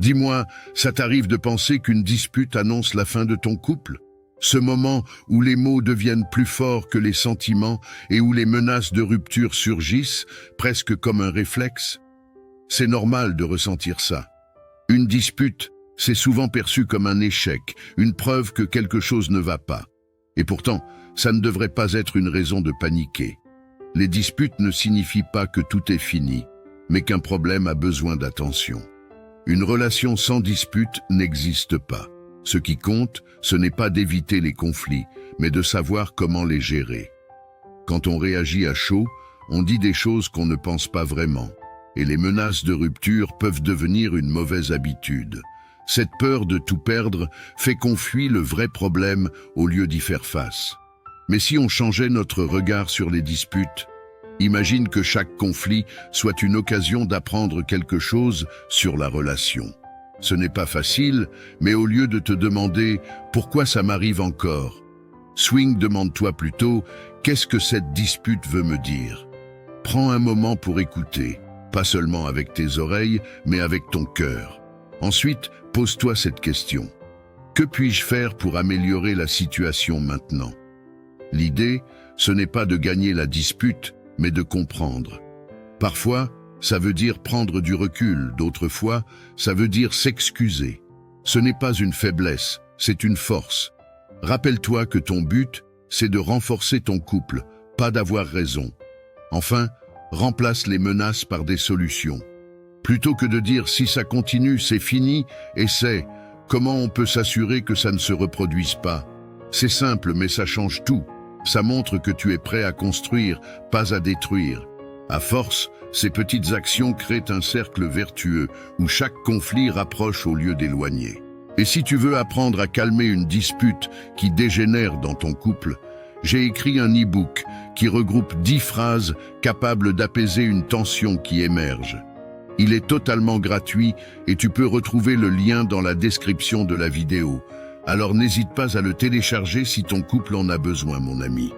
Dis-moi, ça t'arrive de penser qu'une dispute annonce la fin de ton couple? Ce moment où les mots deviennent plus forts que les sentiments et où les menaces de rupture surgissent, presque comme un réflexe? C'est normal de ressentir ça. Une dispute, c'est souvent perçu comme un échec, une preuve que quelque chose ne va pas. Et pourtant, ça ne devrait pas être une raison de paniquer. Les disputes ne signifient pas que tout est fini, mais qu'un problème a besoin d'attention. Une relation sans dispute n'existe pas. Ce qui compte, ce n'est pas d'éviter les conflits, mais de savoir comment les gérer. Quand on réagit à chaud, on dit des choses qu'on ne pense pas vraiment. Et les menaces de rupture peuvent devenir une mauvaise habitude. Cette peur de tout perdre fait qu'on fuit le vrai problème au lieu d'y faire face. Mais si on changeait notre regard sur les disputes, imagine que chaque conflit soit une occasion d'apprendre quelque chose sur la relation. Ce n'est pas facile, mais au lieu de te demander « pourquoi ça m'arrive encore ?», swing, demande-toi plutôt « qu'est-ce que cette dispute veut me dire ?» Prends un moment pour écouter, pas seulement avec tes oreilles, mais avec ton cœur. Ensuite, pose-toi cette question. Que puis-je faire pour améliorer la situation maintenant? L'idée, ce n'est pas de gagner la dispute, mais de comprendre. Parfois, ça veut dire prendre du recul, d'autres fois, ça veut dire s'excuser. Ce n'est pas une faiblesse, c'est une force. Rappelle-toi que ton but, c'est de renforcer ton couple, pas d'avoir raison. Enfin, remplace les menaces par des solutions. Plutôt que de dire si ça continue, c'est fini, essaie comment on peut s'assurer que ça ne se reproduise pas. C'est simple, mais ça change tout. Ça montre que tu es prêt à construire, pas à détruire. À force, ces petites actions créent un cercle vertueux où chaque conflit rapproche au lieu d'éloigner. Et si tu veux apprendre à calmer une dispute qui dégénère dans ton couple, j'ai écrit un e-book qui regroupe 10 phrases capables d'apaiser une tension qui émerge. Il est totalement gratuit et tu peux retrouver le lien dans la description de la vidéo. Alors n'hésite pas à le télécharger si ton couple en a besoin, mon ami.